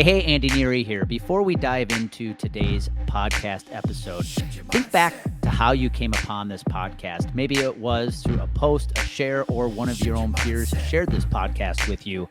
Hey, Andy Neary here. Before we dive into today's podcast episode, think back to how you came upon this podcast. Maybe it was through a post, a share, or one of your own peers shared this podcast with you.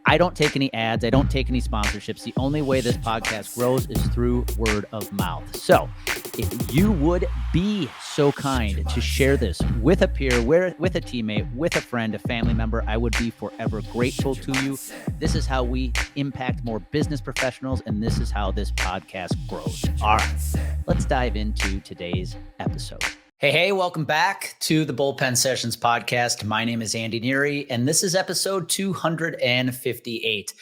I don't take any ads. I don't take any sponsorships. The only way this podcast grows is through word of mouth. So if you would be so kind to share this with a peer, with a teammate, with a friend, a family member, I would be forever grateful to you. This is how we impact more business professionals, and this is how this podcast grows. All right, let's dive into today's episode. Hey, welcome back to the Bullpen Sessions podcast. My name is Andy Neary, and this is episode 258.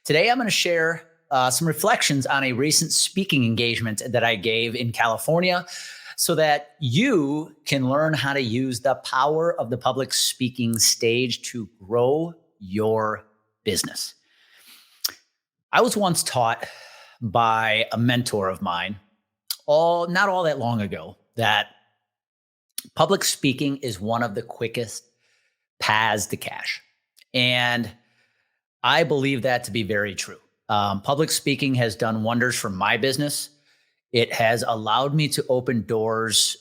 Today, I'm going to share some reflections on a recent speaking engagement that I gave in California so that you can learn how to use the power of the public speaking stage to grow your business. I was once taught by a mentor of mine, not all that long ago, that public speaking is one of the quickest paths to cash. And I believe that to be very true. Public speaking has done wonders for my business. It has allowed me to open doors,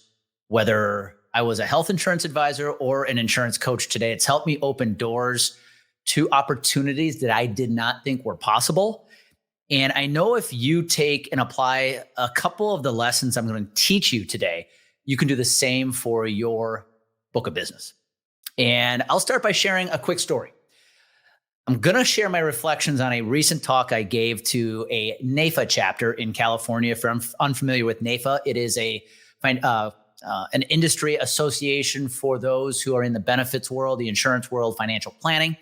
whether I was a health insurance advisor or an insurance coach today. It's helped me open doors to opportunities that I did not think were possible. And I know if you take and apply a couple of the lessons I'm going to teach you today, you can do the same for your book of business. And I'll start by sharing a quick story. I'm going to share my reflections on a recent talk I gave to a NAIFA chapter in California. If you're unfamiliar with NAIFA, it is an industry association for those who are in the benefits world, the insurance world, financial planning.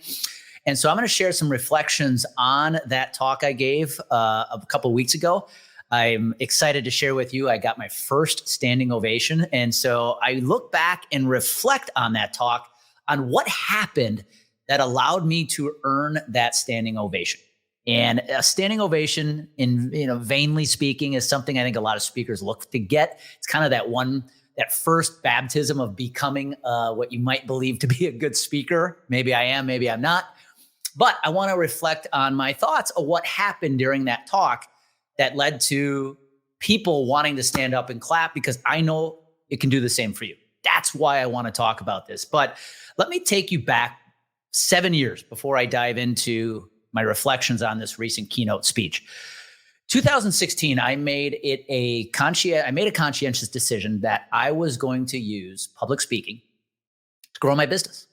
And so I'm going to share some reflections on that talk I gave a couple of weeks ago. I'm excited to share with you. I got my first standing ovation. And so I look back and reflect on that talk, on what happened that allowed me to earn that standing ovation. And a standing ovation, vainly speaking, is something I think a lot of speakers look to get. It's kind of that first baptism of becoming what you might believe to be a good speaker. Maybe I am, maybe I'm not. But I want to reflect on my thoughts of what happened during that talk that led to people wanting to stand up and clap, because I know it can do the same for you. That's why I want to talk about this. But let me take you back 7 years before I dive into my reflections on this recent keynote speech. 2016, I made a conscientious decision that I was going to use public speaking to grow my business.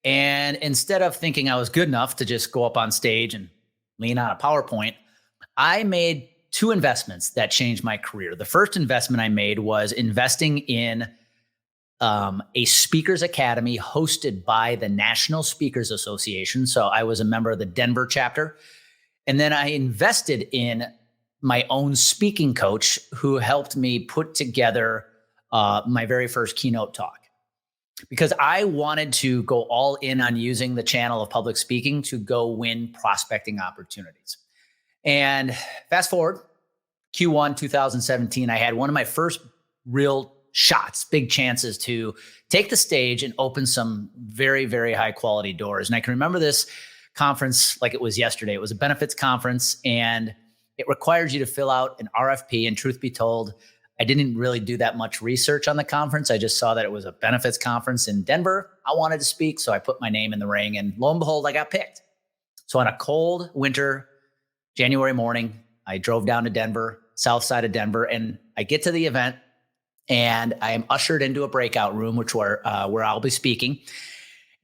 And instead of thinking I was good enough to just go up on stage and lean on a PowerPoint, I made two investments that changed my career. The first investment I made was investing in a speakers academy hosted by the National Speakers Association. So I was a member of the Denver chapter. And then I invested in my own speaking coach who helped me put together my very first keynote talk, because I wanted to go all in on using the channel of public speaking to go win prospecting opportunities. And fast forward, Q1 2017, I had one of my first real shots, big chances to take the stage and open some very, very high quality doors. And I can remember this conference like it was yesterday. It was a benefits conference, and it requires you to fill out an RFP. And truth be told, I didn't really do that much research on the conference. I just saw that it was a benefits conference in Denver. I wanted to speak, so I put my name in the ring, and lo and behold, I got picked. So on a cold winter January morning, I drove down to Denver, south side of Denver, and I get to the event, and I am ushered into a breakout room, where I'll be speaking.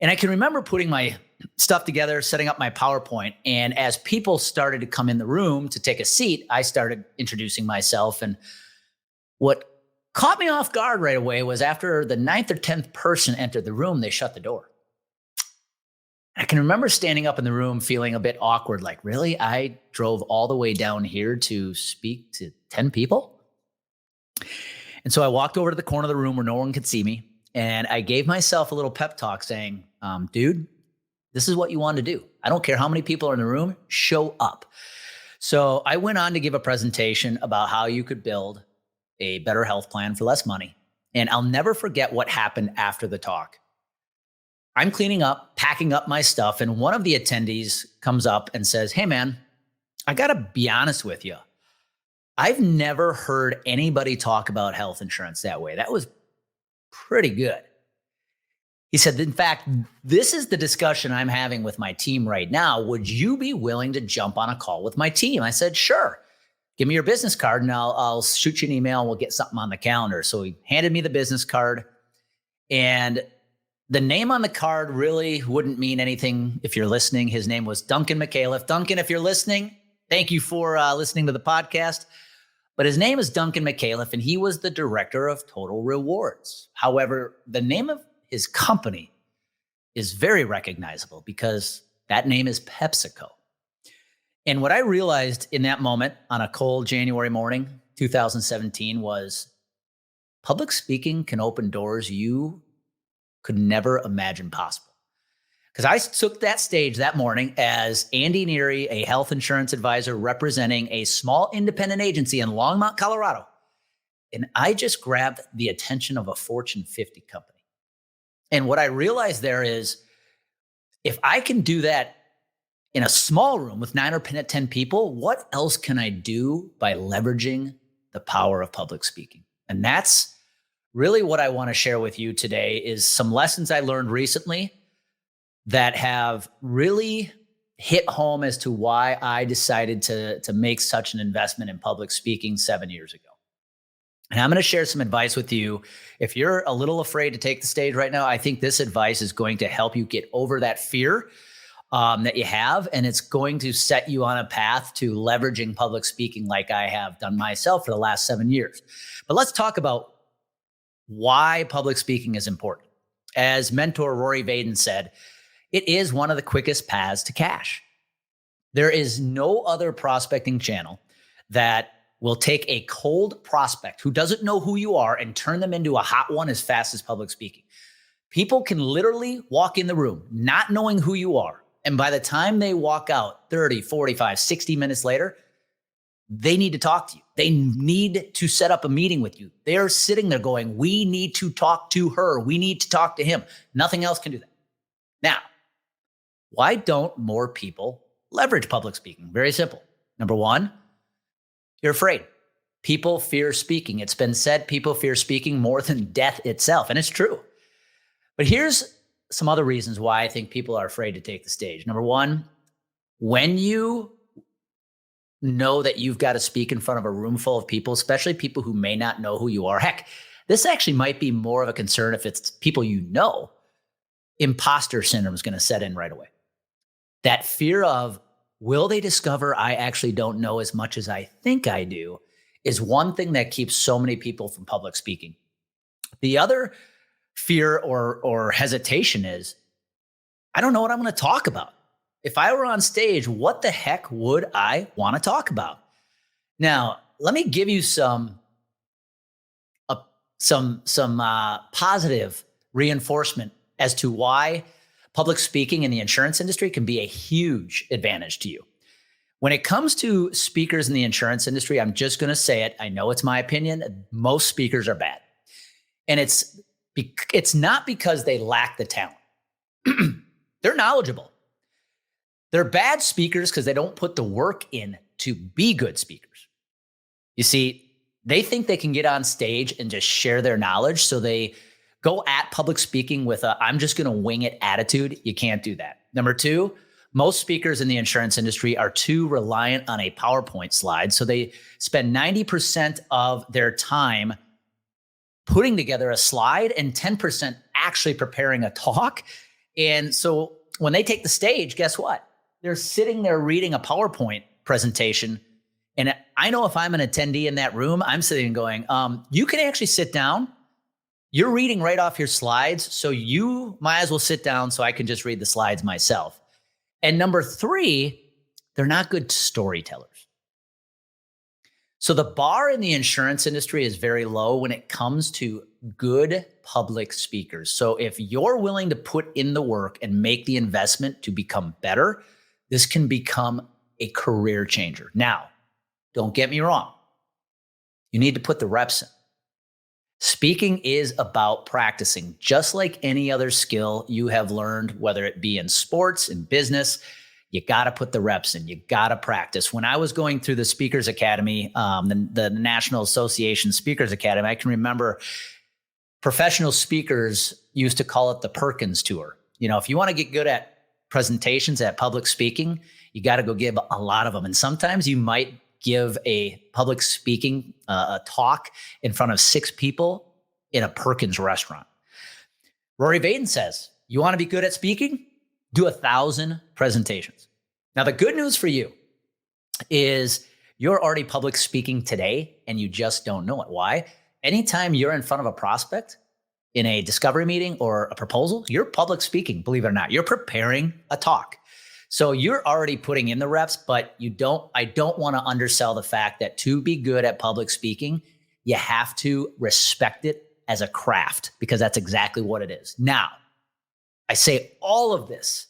And I can remember putting my stuff together, setting up my PowerPoint. And as people started to come in the room to take a seat, I started introducing myself. And what caught me off guard right away was after the 9th or 10th person entered the room, they shut the door. I can remember standing up in the room feeling a bit awkward, like, really? I drove all the way down here to speak to 10 people? And so I walked over to the corner of the room where no one could see me, and I gave myself a little pep talk saying, dude, this is what you want to do. I don't care how many people are in the room, show up. So I went on to give a presentation about how you could build a better health plan for less money. And I'll never forget what happened after the talk. I'm cleaning up, packing up my stuff, and one of the attendees comes up and says, hey, man, I got to be honest with you. I've never heard anybody talk about health insurance that way. That was pretty good. He said, in fact, this is the discussion I'm having with my team right now. Would you be willing to jump on a call with my team? I said, sure. Give me your business card and I'll shoot you an email and we'll get something on the calendar. So he handed me the business card, and the name on the card really wouldn't mean anything if you're listening. His name was Duncan McAuliffe. Duncan, if you're listening, thank you for listening to the podcast. But his name is Duncan McAuliffe, and he was the director of Total Rewards. However, the name of his company is very recognizable because that name is PepsiCo. And what I realized in that moment on a cold January morning, 2017, was public speaking can open doors you could never imagine possible. Because I took that stage that morning as Andy Neary, a health insurance advisor representing a small independent agency in Longmont, Colorado. And I just grabbed the attention of a Fortune 50 company. And what I realized there is, if I can do that in a small room with 9 or 10 people, what else can I do by leveraging the power of public speaking? And that's really what I want to share with you today, is some lessons I learned recently that have really hit home as to why I decided to make such an investment in public speaking 7 years ago. And I'm going to share some advice with you. If you're a little afraid to take the stage right now, I think this advice is going to help you get over that fear that you have, and it's going to set you on a path to leveraging public speaking like I have done myself for the last 7 years. But let's talk about why public speaking is important. As mentor Rory Vaden said, it is one of the quickest paths to cash. There is no other prospecting channel that will take a cold prospect who doesn't know who you are and turn them into a hot one as fast as public speaking. People can literally walk in the room not knowing who you are, and by the time they walk out 30, 45, 60 minutes later, they need to talk to you. They need to set up a meeting with you. They're sitting there going, we need to talk to her. We need to talk to him. Nothing else can do that. Now, why don't more people leverage public speaking? Very simple. Number one, you're afraid. People fear speaking. It's been said people fear speaking more than death itself, and it's true. But here's some other reasons why I think people are afraid to take the stage. Number one, when you know that you've got to speak in front of a room full of people, especially people who may not know who you are. Heck, this actually might be more of a concern if it's people you know. Imposter syndrome is going to set in right away. That fear of, will they discover I actually don't know as much as I think I do, is one thing that keeps so many people from public speaking. The other fear or hesitation is, I don't know what I'm going to talk about. If I were on stage, what the heck would I want to talk about? Now, let me give you some positive reinforcement as to why public speaking in the insurance industry can be a huge advantage to you. When it comes to speakers in the insurance industry, I'm just going to say it. I know it's my opinion. Most speakers are bad. And it's not because they lack the talent. They're knowledgeable. They're bad speakers because they don't put the work in to be good speakers. You see, they think they can get on stage and just share their knowledge, so they go at public speaking with a I'm just going to wing it attitude. You can't do that. Number two, most speakers in the insurance industry are too reliant on a PowerPoint slide. So they spend 90% of their time putting together a slide and 10% actually preparing a talk. And so when they take the stage, guess what? They're sitting there reading a PowerPoint presentation. And I know if I'm an attendee in that room, I'm sitting and going, you can actually sit down. You're reading right off your slides, so you might as well sit down so I can just read the slides myself. And number three, they're not good storytellers. So the bar in the insurance industry is very low when it comes to good public speakers. So if you're willing to put in the work and make the investment to become better, this can become a career changer. Now, don't get me wrong. You need to put the reps in. Speaking is about practicing, just like any other skill you have learned, whether it be in sports, in business. You got to put the reps in. You got to practice. When I was going through the Speakers Academy, the National Association Speakers Academy, I can remember professional speakers used to call it the Perkins Tour. If you want to get good at presentations, at public speaking, you got to go give a lot of them. And sometimes you might give a public speaking a talk in front of 6 people in a Perkins restaurant. Rory Vaden says, you want to be good at speaking? Do 1,000 presentations. Now, the good news for you is you're already public speaking today and you just don't know it. Why? Anytime you're in front of a prospect in a discovery meeting or a proposal, you're public speaking, believe it or not. You're preparing a talk. So you're already putting in the reps, but I don't want to undersell the fact that to be good at public speaking, you have to respect it as a craft, because that's exactly what it is. Now, I say all of this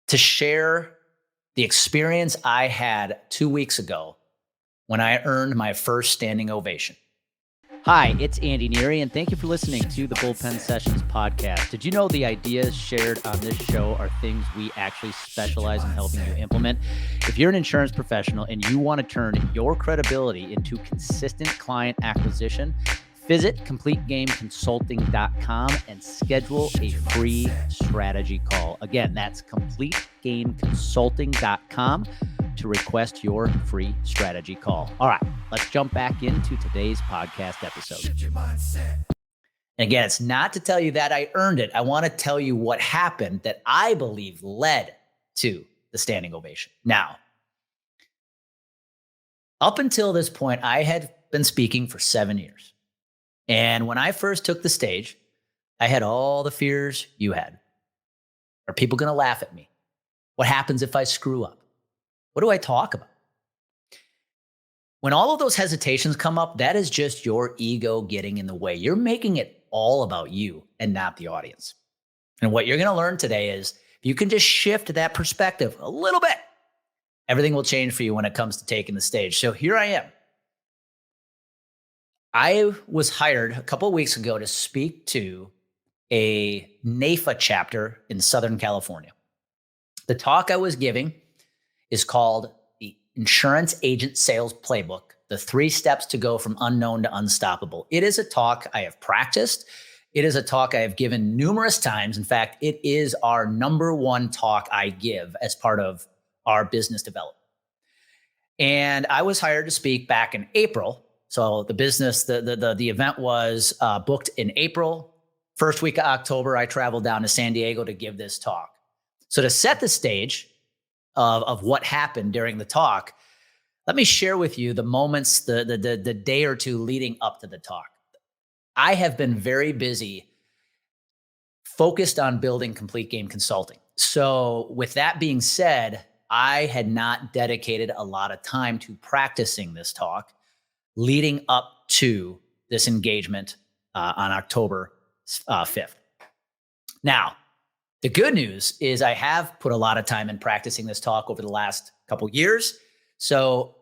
to share the experience I had 2 weeks ago when I earned my first standing ovation. Hi, it's Andy Neary, and thank you for listening to the Bullpen Sessions podcast. Did you know the ideas shared on this show are things we actually specialize in helping you implement? If you're an insurance professional and you want to turn your credibility into consistent client acquisition, visit CompleteGameConsulting.com and schedule a free strategy call. Again, that's CompleteGameConsulting.com to request your free strategy call. All right, let's jump back into today's podcast episode. And again, it's not to tell you that I earned it. I want to tell you what happened that I believe led to the standing ovation. Now, up until this point, I had been speaking for 7 years. And when I first took the stage, I had all the fears you had. Are people going to laugh at me? What happens if I screw up? What do I talk about? When all of those hesitations come up, that is just your ego getting in the way. You're making it all about you and not the audience. And what you're going to learn today is if you can just shift that perspective a little bit, everything will change for you when it comes to taking the stage. So here I am. I was hired a couple of weeks ago to speak to a NAIFA chapter in Southern California. The talk I was giving is called the Insurance Agent Sales Playbook, the 3 steps to go from unknown to unstoppable. It is a talk I have practiced. It is a talk I have given numerous times. In fact, it is our number 1 talk I give as part of our business development. And I was hired to speak back in April. So the event was booked in April. First week of October, I traveled down to San Diego to give this talk. So to set the stage of what happened during the talk, let me share with you the moments, the day or two leading up to the talk. I have been very busy, focused on building Complete Game Consulting. So with that being said, I had not dedicated a lot of time to practicing this talk leading up to this engagement on October 5th. Now, the good news is I have put a lot of time in practicing this talk over the last couple years. So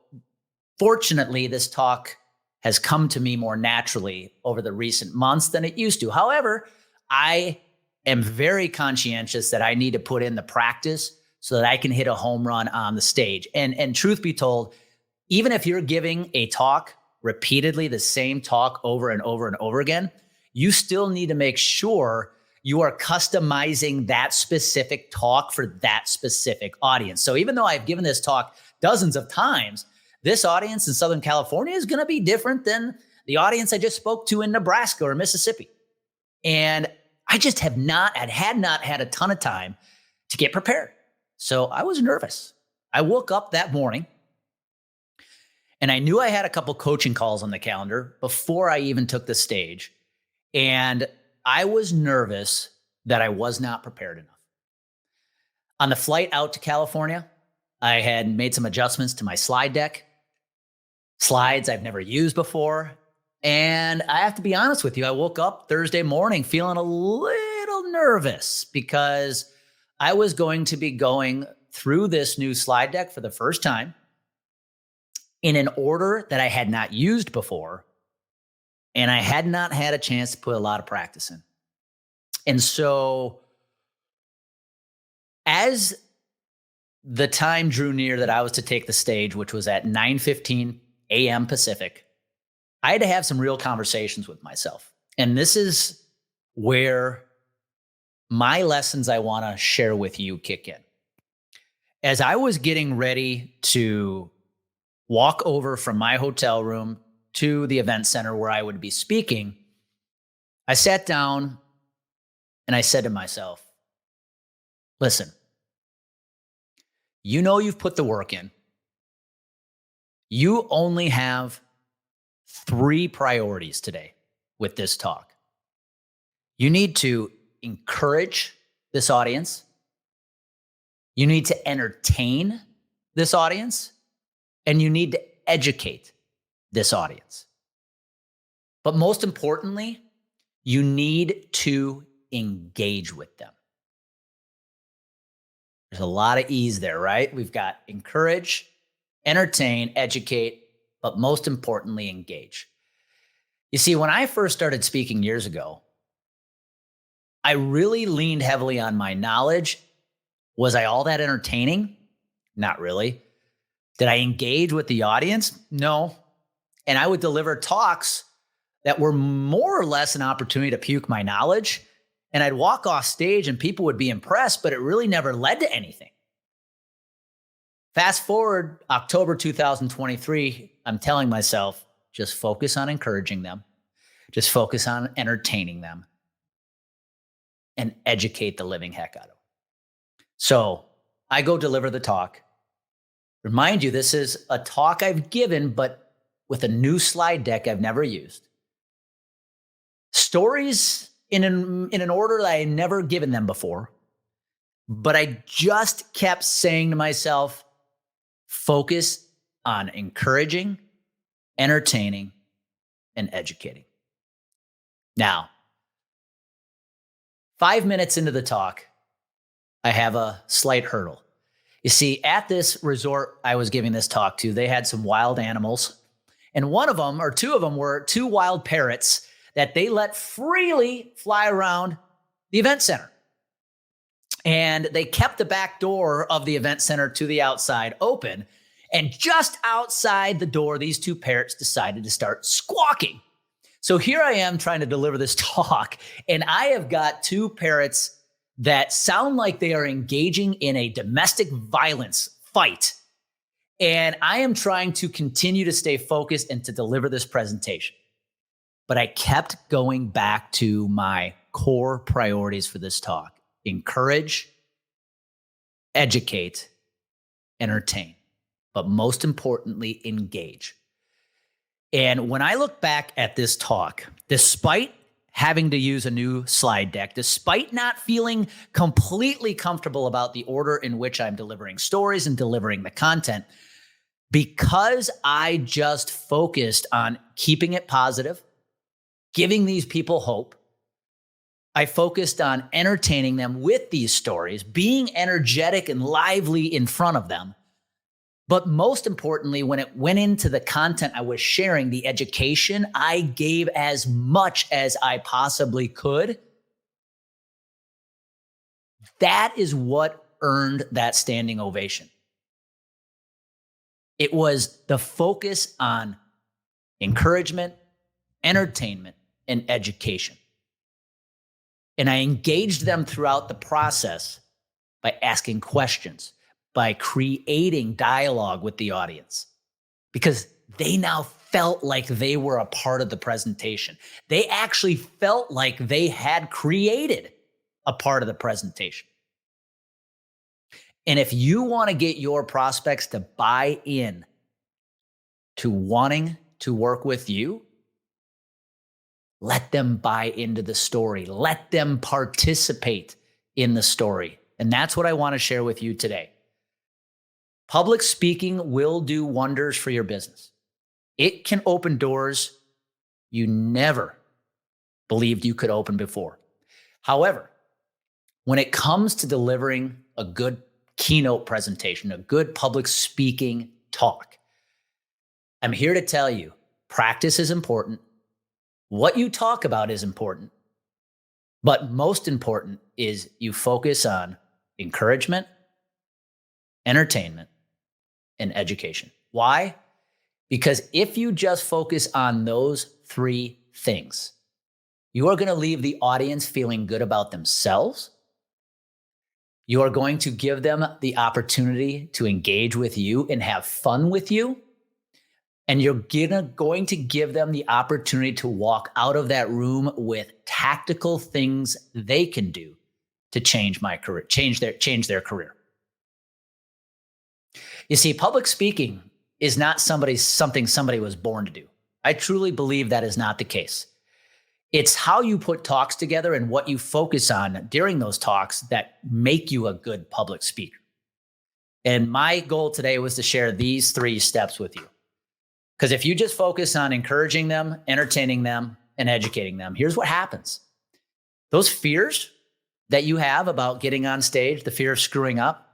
fortunately, this talk has come to me more naturally over the recent months than it used to. However, I am very conscientious that I need to put in the practice so that I can hit a home run on the stage. And truth be told, even if you're giving a talk repeatedly, the same talk over and over and over again, you still need to make sure you are customizing that specific talk for that specific audience. So even though I've given this talk dozens of times, this audience in Southern California is going to be different than the audience I just spoke to in Nebraska or Mississippi. And I just had not had a ton of time to get prepared. So I was nervous. I woke up that morning and I knew I had a couple coaching calls on the calendar before I even took the stage. And I was nervous that I was not prepared enough. On the flight out to California, I had made some adjustments to my slide deck, slides I've never used before. And I have to be honest with you, I woke up Thursday morning feeling a little nervous because I was going to be going through this new slide deck for the first time in an order that I had not used before, and I had not had a chance to put a lot of practice in. And so as the time drew near that I was to take the stage, which was at 9:15 a.m. Pacific, I had to have some real conversations with myself. And this is where my lessons I want to share with you kick in. As I was getting ready to walk over from my hotel room to the event center where I would be speaking, I sat down and I said to myself, listen, you know you've put the work in. You only have 3 priorities today with this talk. You need to encourage this audience. You need to entertain this audience. And you need to educate this audience. But most importantly, you need to engage with them. There's a lot of E's there, right? We've got encourage, entertain, educate, but most importantly, engage. You see, when I first started speaking years ago, I really leaned heavily on my knowledge. Was I all that entertaining? Not really. Did I engage with the audience? No. And I would deliver talks that were more or less an opportunity to puke my knowledge. And I'd walk off stage and people would be impressed, but it really never led to anything. Fast forward October 2023, I'm telling myself, just focus on encouraging them. Just focus on entertaining them and educate the living heck out of them. So I go deliver the talk. Remind you, this is a talk I've given, but with a new slide deck I've never used. Stories in an order that I had never given them before, but I just kept saying to myself, focus on encouraging, entertaining, and educating. Now, 5 minutes into the talk, I have a slight hurdle. You see, at this resort I was giving this talk to, they had some wild animals. And one of them, or two of them, were 2 wild parrots that they let freely fly around the event center. And they kept the back door of the event center to the outside open. And just outside the door, these 2 parrots decided to start squawking. So here I am trying to deliver this talk, and I have got 2 parrots that sound like they are engaging in a domestic violence fight. And I am trying to continue to stay focused and to deliver this presentation. But I kept going back to my core priorities for this talk: encourage, educate, entertain, but most importantly, engage. And when I look back at this talk, despite having to use a new slide deck, despite not feeling completely comfortable about the order in which I'm delivering stories and delivering the content, because I just focused on keeping it positive, giving these people hope, I focused on entertaining them with these stories, being energetic and lively in front of them. But most importantly, when it went into the content I was sharing, the education, I gave as much as I possibly could. That is what earned that standing ovation. It was the focus on encouragement, entertainment, and education. And I engaged them throughout the process by asking questions, by creating dialogue with the audience, because they now felt like they were a part of the presentation. They actually felt like they had created a part of the presentation. And if you want to get your prospects to buy in to wanting to work with you, let them buy into the story. Let them participate in the story. And that's what I want to share with you today. Public speaking will do wonders for your business. It can open doors you never believed you could open before. However, when it comes to delivering a good keynote presentation, a good public speaking talk, I'm here to tell you, practice is important. What you talk about is important. But most important is you focus on encouragement, entertainment, and education. Why? Because if you just focus on those 3 things, you are going to leave the audience feeling good about themselves. You are going to give them the opportunity to engage with you and have fun with you. And you're going to give them the opportunity to walk out of that room with tactical things they can do to change their career. You see, public speaking is not something somebody was born to do. I truly believe that is not the case. It's how you put talks together and what you focus on during those talks that make you a good public speaker. And my goal today was to share these 3 steps with you. Because if you just focus on encouraging them, entertaining them, and educating them, here's what happens. Those fears that you have about getting on stage, the fear of screwing up,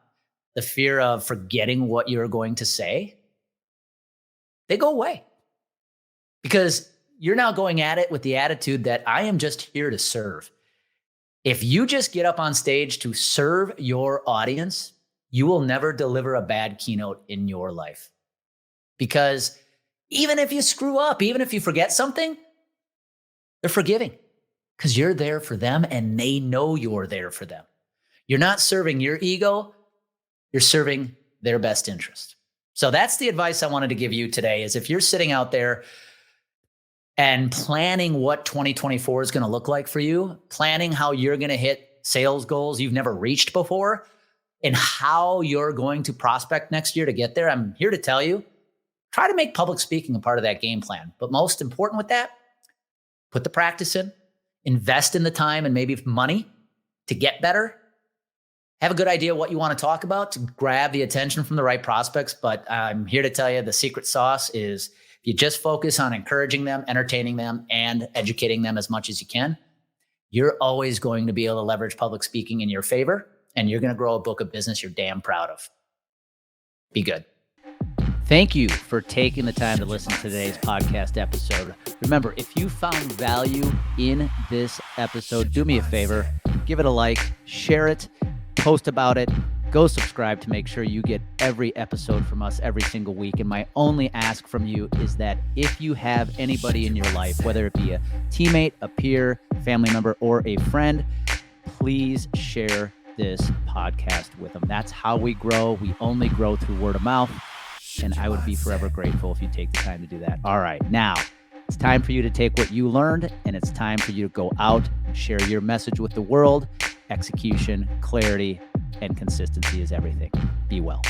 the fear of forgetting what you're going to say, they go away. Because you're now going at it with the attitude that I am just here to serve. If you just get up on stage to serve your audience, you will never deliver a bad keynote in your life. Because even if you screw up, even if you forget something, they're forgiving because you're there for them and they know you're there for them. You're not serving your ego, you're serving their best interest. So that's the advice I wanted to give you today is if you're sitting out there and planning what 2024 is going to look like for you, planning how you're going to hit sales goals you've never reached before, and how you're going to prospect next year to get there, I'm here to tell you, try to make public speaking a part of that game plan. But most important with that, put the practice in, invest in the time and maybe money to get better. Have a good idea what you want to talk about to grab the attention from the right prospects. But I'm here to tell you the secret sauce is if you just focus on encouraging them, entertaining them, and educating them as much as you can, you're always going to be able to leverage public speaking in your favor, and you're going to grow a book of business you're damn proud of. Be good. Thank you for taking the time to listen to today's podcast episode. Remember, if you found value in this episode, do me a favor, give it a like, share it, post about it, go subscribe to make sure you get every episode from us every single week. And my only ask from you is that if you have anybody in your life, whether it be a teammate, a peer, family member, or a friend, please share this podcast with them. That's how we grow. We only grow through word of mouth. And I would be forever grateful if you take the time to do that. All right, now it's time for you to take what you learned and it's time for you to go out and share your message with the world. Execution, clarity, and consistency is everything. Be well.